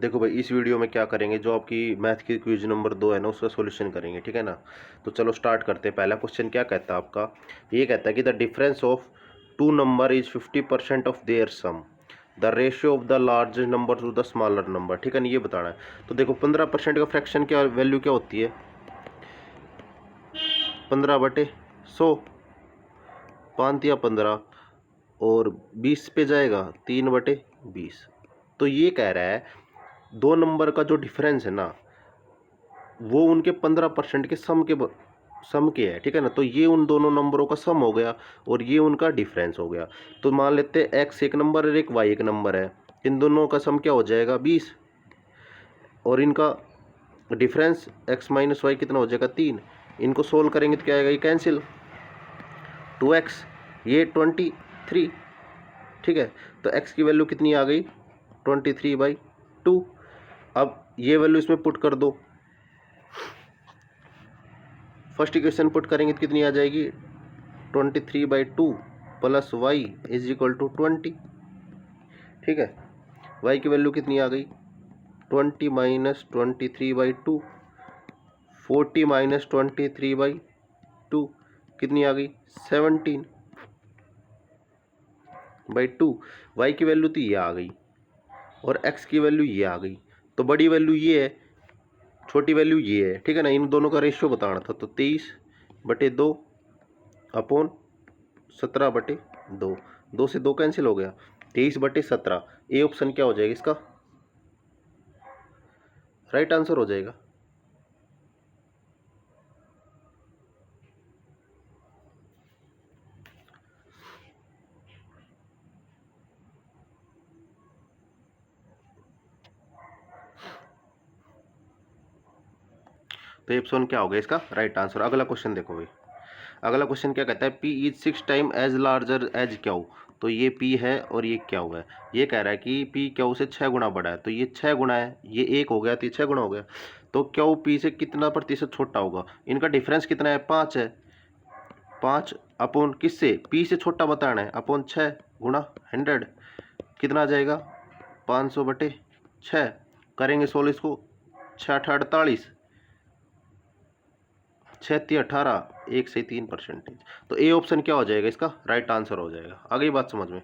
देखो भाई, इस वीडियो में क्या करेंगे, जो आपकी मैथ की क्विज नंबर 2 है ना, उसका सॉल्यूशन करेंगे, ठीक है ना। तो चलो स्टार्ट करते हैं। पहला क्वेश्चन क्या कहता है आपका, ये कहता है कि the difference of two number is 50% of their sum, the ratio of the largest number to the smaller number, ठीक है ना, ये बताना है। तो देखो 15% का फ्रैक्शन क्या वैल्यू क्या होती है, 15/100, 5 या 15, और 20 पे जाएगा 3/20। तो ये कह रहा है दो नंबर का जो डिफरेंस है ना, वो उनके 15% के सम के है, ठीक है ना। तो ये उन दोनों नंबरों का सम हो गया और ये उनका डिफरेंस हो गया। तो मान लेते हैं एक्स एक नंबर और एक वाई एक नंबर है, इन दोनों का सम क्या हो जाएगा 20, और इनका डिफरेंस एक्स माइनस वाई कितना हो जाएगा 3। इनको सोल्व करेंगे तो क्या आएगा, ये कैंसिल, 2x, ये 23, ठीक है। तो x की वैल्यू कितनी आ गई, 23/2। अब ये वैल्यू इसमें पुट कर दो, फर्स्ट इक्वेशन पुट करेंगे तो कितनी आ जाएगी, 23/2 plus Y is equal to 20, ठीक है। y की वैल्यू कितनी आ गई, 20 माइनस 23/2, 40 माइनस 23/2 कितनी आ गई, 17/2। y की वैल्यू तो ये आ गई और x की वैल्यू ये आ गई। तो बड़ी वैल्यू ये है, छोटी वैल्यू ये है, ठीक है ना। इन दोनों का रेशियो बताना था, तो 23/2 अपॉन 17/2, 2 से 2 कैंसिल हो गया, 23/17। ए ऑप्शन क्या हो जाएगा इसका, राइट आंसर हो जाएगा। तो ऑप्शन क्या हो गया इसका राइट आंसर। अगला क्वेश्चन देखो भाई, अगला क्वेश्चन क्या कहता है, P is 6 time as larger as Q. तो ये P है और ये क्यू है। ये कह रहा है कि P क्यू से 6 गुना बड़ा है, तो ये 6 गुना है, ये 1 हो गया तो ये 6 गुना हो गया। तो क्यू P से कितना प्रतिशत छोटा होगा, इनका डिफरेंस कितना है, 5 है। 5 अपॉन किससे, P से छोटा बताना है, अपॉन 6 गुना 100, कितना आ जाएगा 500/6। करेंगे 16 इसको, 6×8 = 48, 6×3 = 18, 1 से 3%। तो ए ऑप्शन क्या हो जाएगा इसका राइट आंसर हो जाएगा। आगे बात समझ में।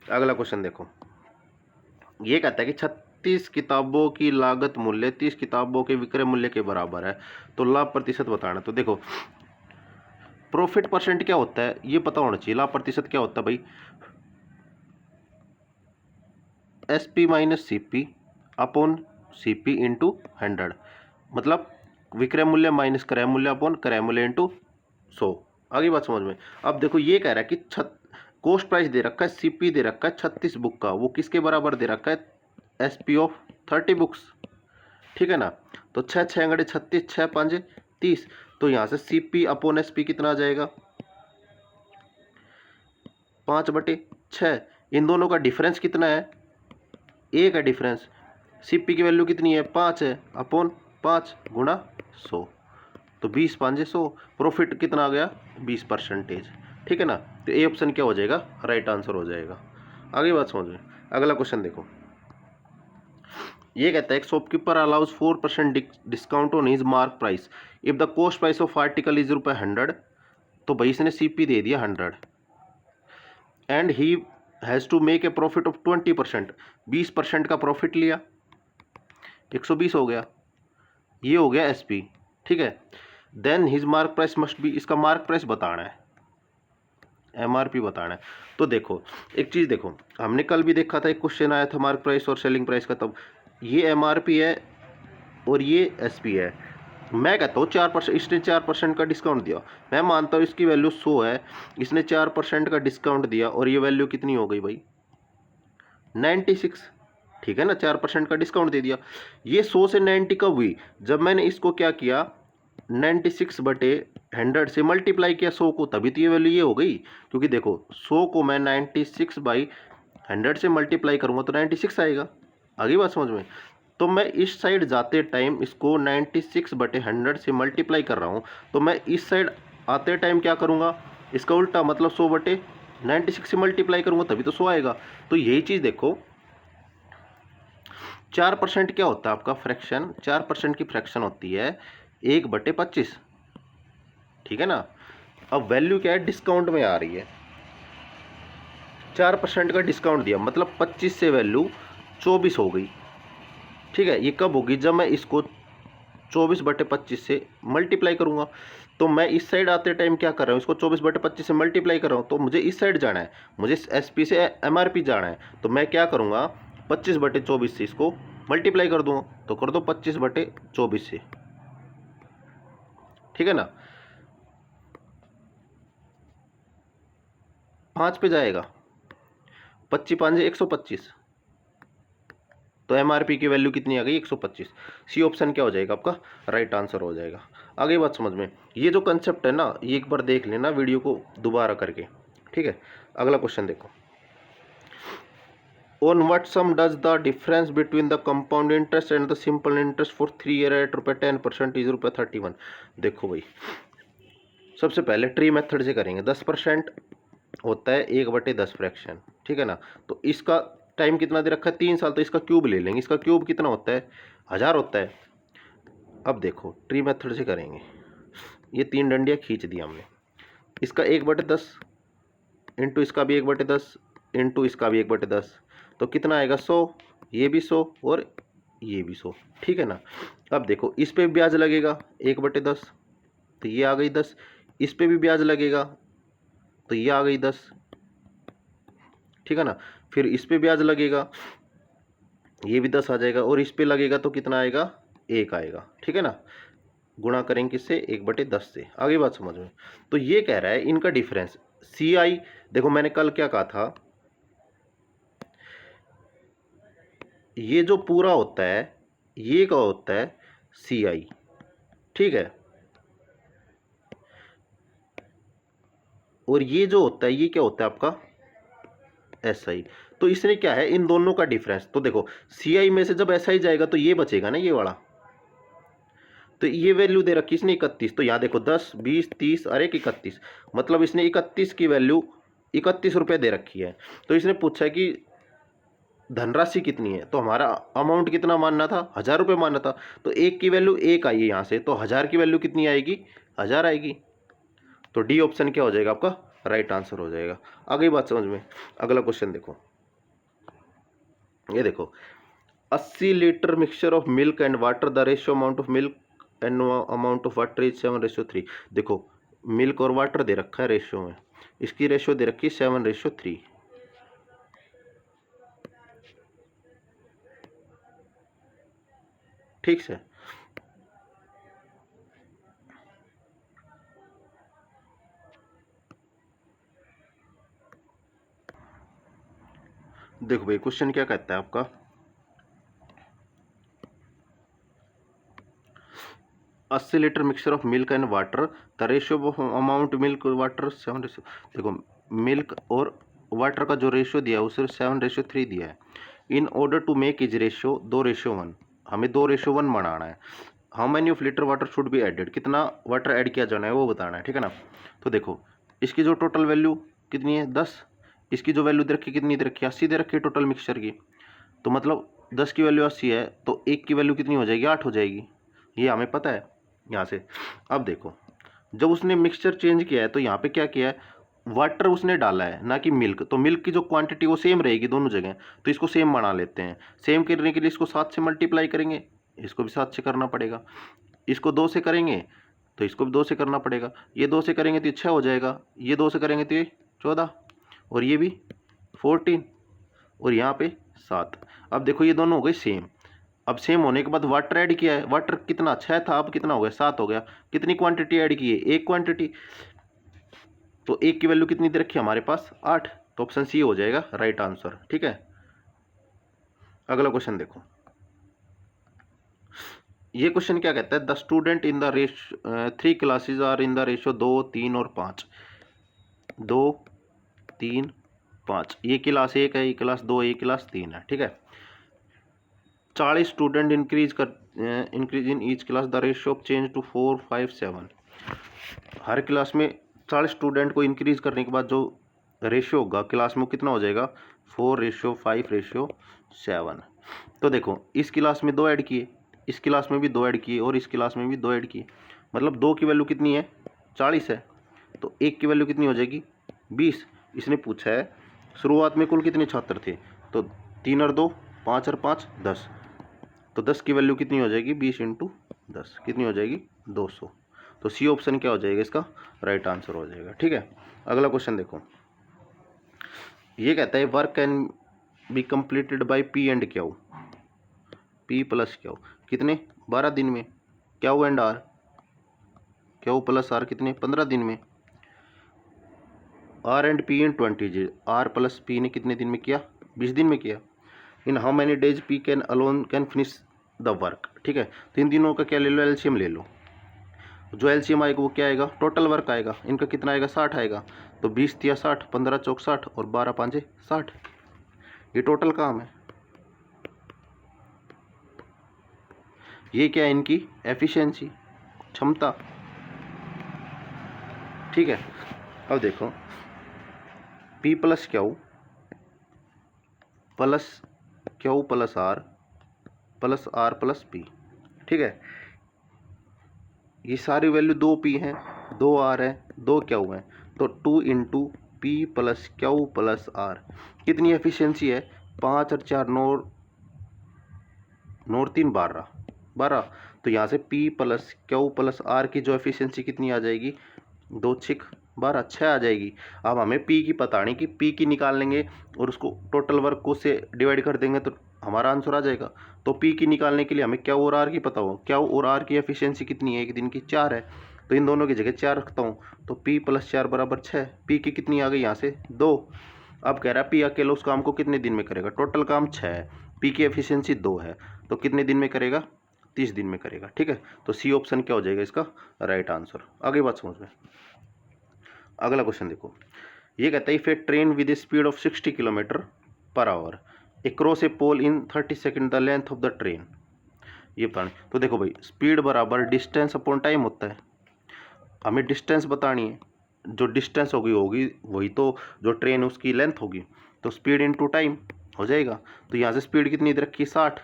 अगला क्वेश्चन देखो, ये कहता है कि 36 किताबों की लागत मूल्य 30 किताबों के विक्रय मूल्य के बराबर है, तो लाभ प्रतिशत बताना। तो देखो प्रॉफिट परसेंट क्या होता है ये पता होना चाहिए, लाभ प्रतिशत क्या होता है भाई, SP minus CP upon CP into 100, मतलब विक्रय मूल्य माइनस क्रय मूल्य अपॉन क्रय मूल्य इंटू 100। आगे बात समझ में। अब देखो ये कह रहा है कि कॉस्ट प्राइस दे रखा है, CP दे रखा है 36 बुक का, वो किसके बराबर दे रखा है, SP ऑफ 30 बुक्स, ठीक है ना। तो 6 6 × 36, 6 5 30। तो यहाँ से CP अपॉन SP कितना आ जाएगा, 5/6। इन दोनों का डिफरेंस कितना है, 1 है डिफरेंस। CP की वैल्यू कितनी है, 5 है, अपॉन 5 गुणा 100, तो 20 5 100। प्रॉफिट कितना आ गया, 20%, ठीक है ना। तो ए ऑप्शन क्या हो जाएगा राइट आंसर हो जाएगा। आगे बात समझ में। अगला क्वेश्चन देखो, ये कहता है एक shopkeeper allows 4% discount on his mark price if the cost price of article is ₹100। तो भाई इसने CP दे दिया 100 and he has to make a profit of 20%, 20% का प्रॉफिट लिया, 120 हो गया, ये हो गया SP, ठीक है। Then his mark price must be, इसका मार्क प्राइस बताना है, MRP बताना है। तो देखो एक चीज़ देखो, हमने कल भी देखा था, एक क्वेश्चन आया था मार्क प्राइस और सेलिंग प्राइस का, तब ये MRP है और ये SP है। मैं कहता हूँ 4%, इसने 4% का डिस्काउंट दिया, मैं मानता हूँ इसकी वैल्यू 100 है, इसने 4% का डिस्काउंट दिया और ये वैल्यू कितनी हो गई भाई, 96, ठीक है ना। 4% का डिस्काउंट दे दिया, ये 100 से 90 कब हुई, जब मैंने इसको क्या किया, 96/100 से मल्टीप्लाई किया 100 को, तभी तो ये वैल्यू ये हो गई। क्योंकि देखो 100 को मैं 96/100 से मल्टीप्लाई करूँगा तो 96 आएगा। आगे बात समझ में। तो मैं इस साइड जाते टाइम इसको 96/100 से मल्टीप्लाई कर रहा हूँ, तो मैं इस साइड आते टाइम क्या करूँगा, इसका उल्टा, मतलब 100/96 से मल्टीप्लाई करूँगा तभी तो 100 आएगा। तो यही चीज़ देखो, 4% क्या होता है आपका फ्रैक्शन? 4% की फ्रैक्शन होती है 1/25, ठीक है ना। अब वैल्यू क्या है? डिस्काउंट में आ रही है, 4% का डिस्काउंट दिया, मतलब 25 से वैल्यू 24 हो गई, ठीक है। ये कब होगी? जब मैं इसको 24/25 से मल्टीप्लाई करूंगा। तो मैं इस साइड आते टाइम क्या कर रहा हूँ? इसको 24/25 से मल्टीप्लाई कर रहा हूँ, तो मुझे इस साइड जाना है, मुझे SP से MRP जाना है। तो मैं क्या करूँगा? 25/24 से इसको मल्टीप्लाई कर दूंगा। तो कर दो 25/24 से, ठीक है ना। 5 पे जाएगा, 25×5 = 125, तो MRP की वैल्यू कितनी आ गई? 125। सी ऑप्शन क्या हो जाएगा आपका? राइट आंसर हो जाएगा। आगे बात समझ में। ये जो कंसेप्ट है ना, ये एक बार देख लेना वीडियो को दोबारा करके, ठीक है। अगला क्वेश्चन देखो, on what sum does the difference between the compound interest and the simple interest for 3 year at ₹10% is ₹31। देखो भाई, सबसे पहले ट्री मेथड से करेंगे। 10% होता है 1/10 फ्रैक्शन, ठीक है ना। तो इसका टाइम कितना दे रखा है? 3 साल, तो इसका क्यूब ले लेंगे। इसका क्यूब कितना होता है? 1000 होता है। अब देखो ट्री मेथड से करेंगे, ये 3 डंडियाँ खींच दी हमने, इसका 1/10 इंटू इसका भी 1/10 इंटू इसका भी 1/10, तो कितना आएगा? 100, ये भी 100 और ये भी 100, ठीक है ना। अब देखो इस पे ब्याज लगेगा 1/10, तो ये आ गई 10। इस पे भी ब्याज लगेगा, तो ये आ गई 10, ठीक है ना। फिर इस पे ब्याज लगेगा, ये भी 10 आ जाएगा, और इस पे लगेगा तो कितना आएगा? 1 आएगा, ठीक है ना। गुणा करेंगे किससे? 1/10 से। आगे बात समझ में। तो ये कह रहा है इनका डिफरेंस CI, देखो मैंने कल क्या कहा था, ये जो पूरा होता है ये क्या होता है? CI, ठीक है। और ये जो होता है ये क्या होता है आपका? SI। तो इसने क्या है, इन दोनों का डिफरेंस। तो देखो CI में से जब SI जाएगा तो ये बचेगा ना, ये वाला। तो ये वैल्यू दे रखी इसने 31, तो यहाँ देखो 10, 20, 30 और 31, मतलब इसने 31 की वैल्यू 31 रुपये दे रखी है। तो इसने पूछा है कि धनराशि कितनी है, तो हमारा अमाउंट कितना मानना था? 1000 रुपये मानना था। तो 1 की वैल्यू 1 आई है यहाँ से, तो 1000 की वैल्यू कितनी आएगी? 1000 आएगी। तो डी ऑप्शन क्या हो जाएगा आपका? राइट आंसर हो जाएगा। आगे बात समझ में। अगला क्वेश्चन देखो, ये देखो 80 litre mixture of milk and water, the ratio amount of milk and amount of water is 7:3। देखो मिल्क और वाटर दे रखा है रेशियो में, इसकी रेशियो दे रखी है 7:3, ठीक से। देखो भाई क्वेश्चन क्या कहता है आपका, 80 litre mixture of milk and water, the ratio of amount milk और वाटर 7:3। देखो मिल्क और वाटर का जो रेशियो दिया है उसे 7:3 दिया है। In order to make is ratio 2:1, हमें 2:1 बनाना है। How many of litre water should be added, कितना वाटर ऐड किया जाना है वो बताना है, ठीक है ना। तो देखो इसकी जो टोटल वैल्यू कितनी है? 10। इसकी जो वैल्यू दे रखी कितनी दे रखी है? 80 दे रखी है टोटल मिक्सचर की। तो मतलब 10 की वैल्यू 80 है, तो 1 की वैल्यू कितनी हो जाएगी? 8 हो जाएगी, ये हमें पता है यहाँ से। अब देखो जब उसने मिक्सचर चेंज किया है तो यहाँ पे क्या किया है? वाटर उसने डाला है ना कि मिल्क, तो मिल्क की जो क्वांटिटी वो सेम रहेगी दोनों जगह, तो इसको सेम बना लेते हैं। सेम करने के लिए इसको 7 से मल्टीप्लाई करेंगे, इसको भी 7 से करना पड़ेगा। इसको 2 से करेंगे तो इसको भी 2 से करना पड़ेगा। ये 2 से करेंगे तो ये 6 हो जाएगा, ये 2 से करेंगे तो ये 14, और ये भी 14, और यहाँ पे 7। अब देखो ये दोनों हो गए सेम। अब सेम होने के बाद वाटर ऐड किया है, वाटर कितना? 6 था, अब कितना हो गया? 7 हो गया। कितनी क्वांटिटी ऐड की है? 1 क्वांटिटी। तो 1 की वैल्यू कितनी दे रखी है हमारे पास? 8। तो ऑप्शन सी हो जाएगा राइट आंसर, ठीक है। अगला क्वेश्चन देखो, ये क्वेश्चन क्या कहता है? The student in the ratio 3 classes are in the ratio 2, 3 और 5। 2, 3, 5, ये क्लास 1 है, ये क्लास 2, ये क्लास 3 है, ठीक है। 40 student increase in each class, the ratio of change to 4, 5, 7। हर क्लास में 40 स्टूडेंट को इंक्रीज करने के बाद जो रेशियो होगा क्लास में कितना हो जाएगा? 4:5:7, 7। तो देखो इस क्लास में 2 ऐड किए, इस क्लास में भी 2 ऐड किए और इस क्लास में भी 2 ऐड किए, मतलब 2 की वैल्यू कितनी है 40 है, तो 1 की वैल्यू कितनी हो जाएगी 20। इसने पूछा है शुरुआत में कुल कितने छात्र थे, तो 3 और 2 5 और 5 10, तो 10 की वैल्यू कितनी हो जाएगी 20 इंटू 10 कितनी हो जाएगी 200। तो सी ऑप्शन क्या हो जाएगा इसका राइट आंसर हो जाएगा। ठीक है, अगला क्वेश्चन देखो, ये कहता है work can be completed by P and Q, P plus Q कितने 12 दिन में, Q and R, Q plus R कितने 15 दिन में, R and P in 20 days, R plus P ने कितने दिन में किया 20 दिन में किया। In how many days P can alone can finish the work. ठीक है, तो इन दिनों का क्या ले लो एलसीएम ले लो, जो एलसीएम आएगा वो क्या आएगा टोटल वर्क आएगा, इनका कितना आएगा 60 आएगा, तो 20 तिया 60, 15 चौक 60 और 12 पाँचे 60, ये टोटल काम है। ये क्या है इनकी एफिशिएंसी क्षमता। ठीक है, अब देखो P plus Q plus R plus P. ठीक है, ये सारी वैल्यू 2 पी हैं 2 आर है 2 क्यू है, तो 2 into P plus Q plus R कितनी एफिशिएंसी है 5 और 4 नौ 3 12, तो यहाँ से P plus Q plus R की जो एफिशिएंसी कितनी आ जाएगी 2 6 12 6 आ जाएगी। अब हमें पी की पता नहीं कि पी की निकाल लेंगे और उसको टोटल वर्क को से डिवाइड कर देंगे तो हमारा आंसर आ जाएगा। तो पी की निकालने के लिए हमें क्यू और आर की पता हो, क्यू और आर की एफिशिएंसी कितनी है एक दिन की 4 है, तो इन दोनों की जगह 4 रखता हूँ, तो पी प्लस 4 बराबर 6, पी की कितनी आ गई यहाँ से 2। अब कह रहा है पी अकेला उस काम को कितने दिन में करेगा, टोटल काम 6 है, पी की एफिशिएंसी 2 है, तो कितने दिन में करेगा 30 दिन में करेगा। ठीक है, तो सी ऑप्शन क्या हो जाएगा इसका राइट आंसर। आगे बात समझ में, अगला क्वेश्चन देखो, ये कहता है if a train with a speed of 60 kilometre per hour across a pole in 30 second the length of the train, ये बताने। तो देखो भाई स्पीड बराबर डिस्टेंस अपॉन टाइम होता है, हमें डिस्टेंस बतानी है, जो डिस्टेंस होगी वही तो जो ट्रेन उसकी लेंथ होगी, तो स्पीड इनटू टाइम हो जाएगा। तो यहाँ से स्पीड कितनी दे रखी है 60,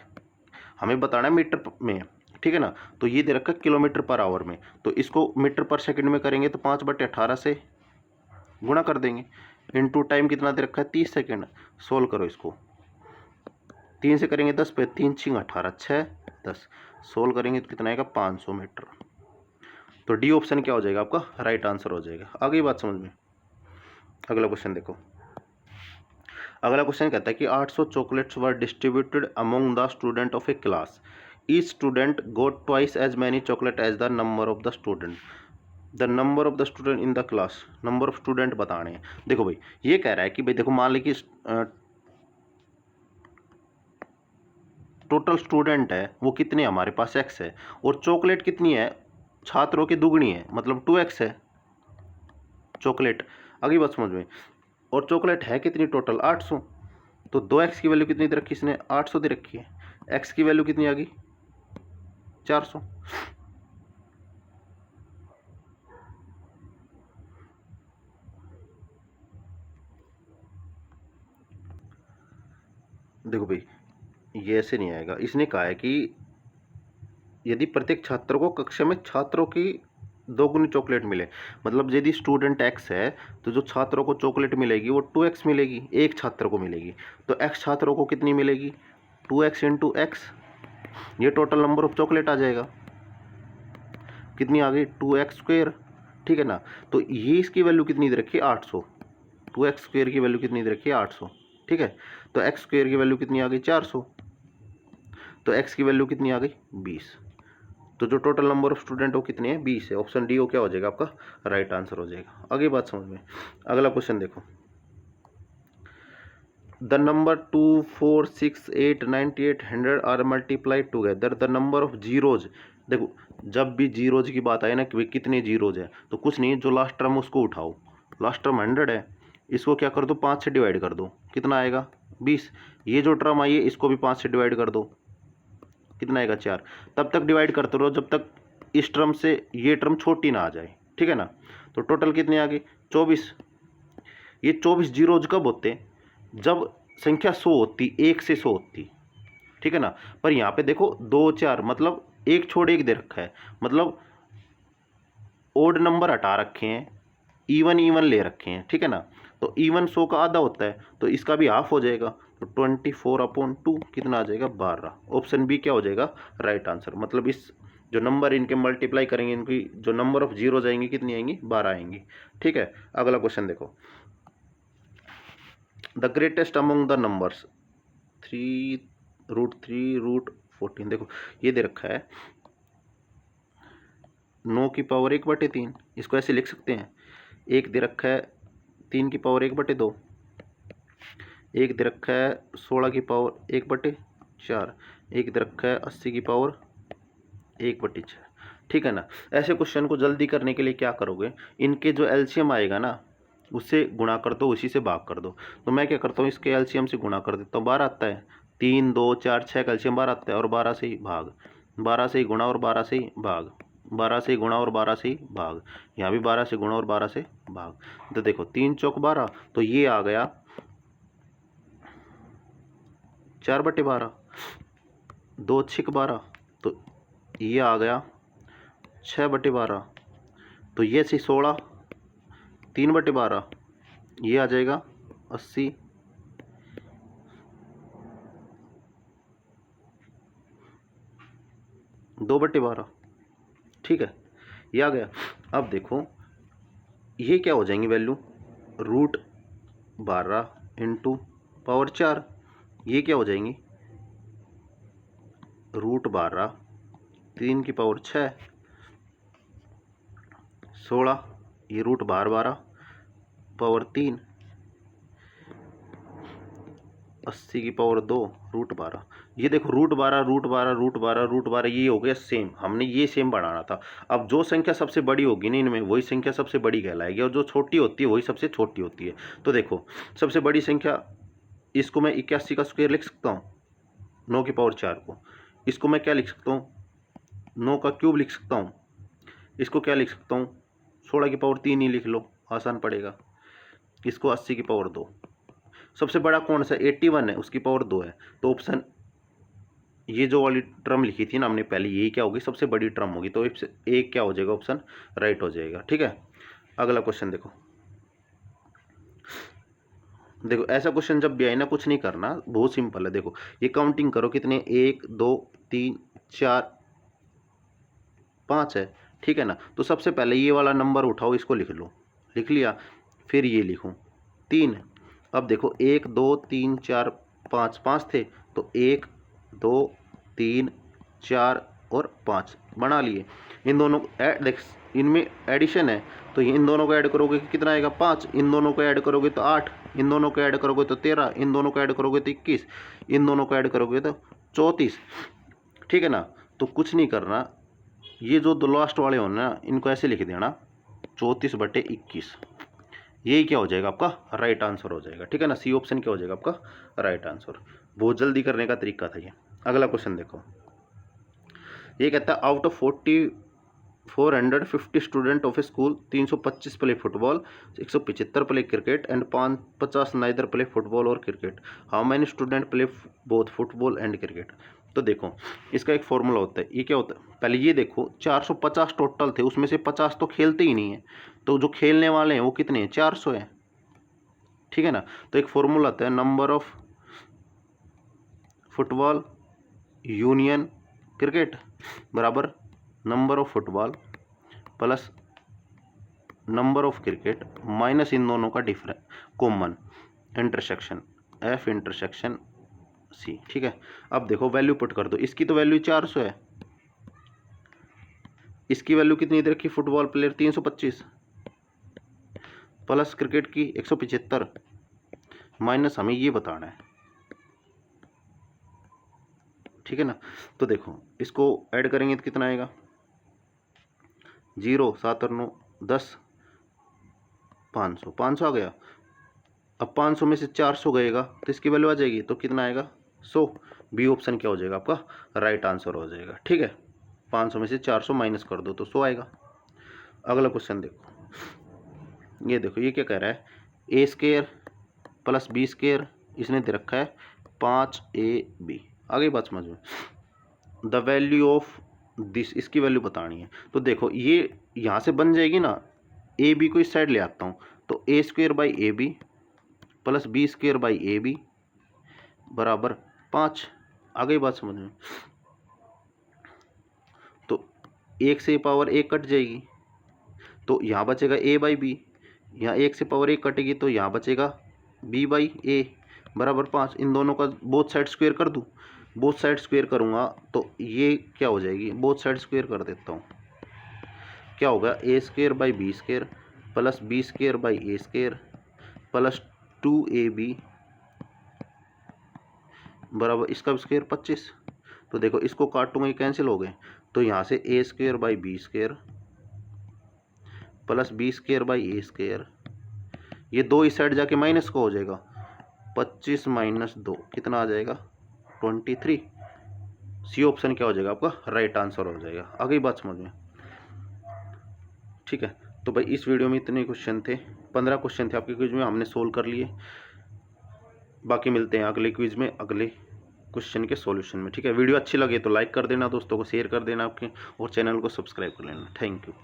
हमें बताना है मीटर में। ठीक है ना, तो ये दे रखा है किलोमीटर पर आवर में, तो इसको मीटर पर सेकंड में करेंगे तो 5/18 से गुणा कर देंगे, इनटू टाइम कितना दे रखा है 30 सेकेंड। सोल्व करो इसको, 3 से करेंगे 10 पे 3 6 18 6 10, सोल्व करेंगे तो कितना आएगा 500 मीटर। तो डी ऑप्शन क्या हो जाएगा आपका राइट आंसर हो जाएगा। आगे बात समझ में, अगला क्वेश्चन देखो, अगला क्वेश्चन कहता है कि 800 chocolates were distributed among the student of a class, each student got twice as many chocolate as the number of the student, the number of the student in the class, number of student बताने हैं। देखो भाई ये कह रहा है कि भाई देखो मान ली कि टोटल स्टूडेंट है वो कितने हमारे पास x है और चॉकलेट कितनी है छात्रों की दुगनी है, मतलब 2x है चॉकलेट। आगे बात समझ में, और चॉकलेट है कितनी टोटल 800, तो 2x की वैल्यू कितनी दे रखी इसने 800 दे रखी है, x की वैल्यू कितनी आ गई 400। देखो भाई ये ऐसे नहीं आएगा, इसने कहा है कि यदि प्रत्येक छात्र को कक्षा में छात्रों की 2 गुनी चॉकलेट मिले, मतलब यदि स्टूडेंट x है तो जो छात्रों को चॉकलेट मिलेगी वो 2x मिलेगी, एक छात्र को मिलेगी, तो x छात्रों को कितनी मिलेगी 2x इंटू एक्स, ये टोटल नंबर ऑफ चॉकलेट आ जाएगा, कितनी आ गई 2x स्क्वेयर। ठीक है ना, तो ये इसकी वैल्यू कितनी दे रखी है 800, 2x स्क्वेयर की वैल्यू कितनी दे रखी है 800। ठीक है, तो x स्क्वेयर की वैल्यू कितनी आ गई 400, तो x की वैल्यू कितनी आ गई 20, तो जो टोटल नंबर ऑफ स्टूडेंट वो कितने हैं 20 है, ऑप्शन डी वो क्या हो जाएगा आपका राइट आंसर हो जाएगा। आगे बात समझ में, अगला क्वेश्चन देखो, the number 2 4 6 8 98 100 are multiplied together the number of zeros. देखो जब भी जीरोज की बात आए ना कि कितने जीरोज है, तो कुछ नहीं जो लास्ट टर्म उसको उठाओ, लास्ट टर्म 100 है, इसको क्या कर दो 5 से डिवाइड कर दो, कितना आएगा 20, ये जो टर्म आई है इसको भी 5 से डिवाइड कर दो, कितना आएगा 4, तब तक डिवाइड करते रहो जब तक इस टर्म से ये टर्म छोटी ना आ जाए। ठीक है ना, तो टोटल कितने आ गए 24, ये 24 जीरोज कब होते हैं जब संख्या 100 होती, 1 से 100 होती, ठीक है ना। पर यहाँ पे देखो 2 4 मतलब एक छोड़ एक दे रखा है, मतलब ओड नंबर हटा रखे हैं, इवन इवन ले रखे हैं, ठीक है ना। तो इवन 100 का आधा होता है, तो इसका भी हाफ हो जाएगा। तो 24/2 कितना आ जाएगा 12। ऑप्शन बी क्या हो जाएगा राइट आंसर। मतलब इस जो नंबर इनके मल्टीप्लाई करेंगे, इनकी जो नंबर ऑफ जीरो आएंगी कितनी आएंगी 12 आएंगी, ठीक है। अगला क्वेश्चन देखो, the greatest among the numbers 3√3√14। देखो ये दे रखा है 9 की पावर 1/3, इसको ऐसे लिख सकते हैं। एक दे रखा है 3 की पावर 1/2, एक दे रखा है 16 की पावर 1/4, एक दे रखा है 80 की पावर 1/6, ठीक है ना। ऐसे क्वेश्चन को जल्दी करने के लिए क्या करोगे, इनके जो एलसीएम आएगा ना उससे गुणा कर दो, उसी से भाग कर दो। तो मैं क्या करता हूँ, इसके एलसीएम से गुणा कर देता हूँ, 12 आता है। 3 2 4 6 का एलसीएम 12 आता है, और 12 से ही भाग, 12 से ही गुणा और 12 से ही भाग, 12 से ही गुणा और 12 से ही भाग, यहाँ भी 12 से गुणा और 12 से भाग। तो देखो 3 चौक 12, तो ये आ गया 4/12, 2 6 12, तो ये आ गया 6/12, तो ये से 16, 3/12, ये आ जाएगा 80, 2/12, ठीक है, ये आ गया। अब देखो ये क्या हो जाएंगी वैल्यू, √12 इंटू पावर 4, ये क्या हो जाएंगी √12, 3 की पावर 6, 16, ये √12 पावर 3, 80 की पावर 2 √12। ये देखो √12 √12 √12 √12, ये हो गया सेम, हमने ये सेम बढ़ाना था। अब जो संख्या सबसे बड़ी होगी ना इनमें, वही संख्या सबसे बड़ी कहलाएगी, और जो छोटी होती है वही सबसे छोटी होती है। तो देखो सबसे बड़ी संख्या, इसको मैं 81 का स्क्वायर लिख सकता हूँ, 9 की पावर 4 को। इसको मैं क्या लिख सकता हूँ, 9 का क्यूब लिख सकता हूँ। इसको क्या लिख सकता हूँ, 16 की पावर 3 ही लिख लो, आसान पड़ेगा। इसको 80 की पावर 2। सबसे बड़ा कौन सा 81 है, उसकी पावर 2 है। तो ऑप्शन ये जो वाली टर्म लिखी थी ना हमने पहले, यही क्या होगी सबसे बड़ी टर्म होगी। तो एक क्या हो जाएगा ऑप्शन राइट हो जाएगा, ठीक है। अगला क्वेश्चन देखो, देखो ऐसा क्वेश्चन जब भी आए ना कुछ नहीं करना, बहुत सिंपल है। देखो ये काउंटिंग करो कितने, 1 2 3 4 5 है, ठीक है ना। तो सबसे पहले ये वाला नंबर उठाओ, इसको लिख लो, लिख लिया, फिर ये लिखूँ 3। अब देखो 1 2 3 4 5, 5 थे, तो 1 2 3 4 और 5 बना लिए। इन दोनों देख इनमें एडिशन है, तो इन दोनों को ऐड करोगे कितना आएगा 5, इन दोनों को ऐड करोगे तो 8, इन दोनों को ऐड करोगे तो 13, इन दोनों को ऐड करोगे तो 21, इन दोनों को ऐड करोगे तो 34, ठीक है ना। तो कुछ नहीं करना, ये जो दो लास्ट वाले होना ना इनको ऐसे लिख देना 34/21, यही क्या हो जाएगा आपका राइट आंसर हो जाएगा, ठीक है ना। सी ऑप्शन क्या हो जाएगा आपका राइट आंसर। बहुत जल्दी करने का तरीका था ये। अगला क्वेश्चन देखो, ये कहता है out of 450 student of a school 325 play football, 175 play cricket and 50 neither play football और cricket, how many student play both football and cricket. तो देखो इसका एक फॉर्मूला होता है, ये क्या होता है, पहले ये देखो 450 टोटल थे, उसमें से 50 तो खेलते ही नहीं है, तो जो खेलने वाले हैं वो कितने हैं 400 हैं, ठीक है ना। तो एक फॉर्मूला आता है number of football union cricket बराबर number of football plus number of cricket minus इन दोनों का difference common intersection F intersection C, ठीक है। अब देखो वैल्यू पुट कर दो, इसकी तो वैल्यू 400 है, इसकी वैल्यू कितनी दे रखी फुटबॉल प्लेयर 325 प्लस क्रिकेट की 175 माइनस हमें ये बताना है, ठीक है ना। तो देखो इसको ऐड करेंगे तो कितना आएगा 0 7 और 9 10 500, 500 आ गया। अब 500 में से 400 गएगा तो इसकी वैल्यू आ जाएगी, तो कितना आएगा 100। बी ऑप्शन क्या हो जाएगा आपका राइट आंसर हो जाएगा, ठीक है। 500 में से 400 माइनस कर दो तो 100 आएगा। अगला क्वेश्चन देखो, ये देखो ये क्या कह रहा है, ए स्क्वायर प्लस बी स्क्वायर इसने दे रखा है 5AB। आगे बात समझ में। द वैल्यू ऑफ दिस, इसकी वैल्यू बतानी है। तो देखो ये यहाँ से बन जाएगी ना, AB को इस साइड ले आता हूँ, तो A² प्लस B² बराबर 5। आ गई बात समझ में। तो 1 से पावर 1 कट जाएगी, तो यहाँ बचेगा A/B। यहाँ 1 से पावर 1 कटेगी तो यहाँ बचेगा B/A बराबर 5। इन दोनों का बोथ साइड स्क्वायर कर दूँ। बोथ साइड स्क्वायर करूँगा तो ये क्या हो जाएगी, बोथ साइड स्क्वायर कर देता हूँ। क्या होगा, A² plus B² plus 2AB बराबर इसका स्क्वायर 25। तो देखो इसको काटूंगा, ये कैंसिल हो गए, तो यहाँ से A² प्लस B²/A², ये 2 इस साइड जाके माइनस का हो जाएगा। 25 माइनस 2 कितना आ जाएगा, 23। सी ऑप्शन क्या हो जाएगा आपका राइट आंसर हो जाएगा। आगे बात समझ में। ठीक है, तो भाई इस वीडियो में इतने क्वेश्चन थे, 15 क्वेश्चन थे आपके क्विज में, हमने सोल्व कर लिए। बाकी मिलते हैं अगले क्विज में अगले क्वेश्चन के सॉल्यूशन में। ठीक है, वीडियो अच्छी लगे तो लाइक कर देना, दोस्तों को शेयर कर देना आपके, और चैनल को सब्सक्राइब कर लेना। Thank you.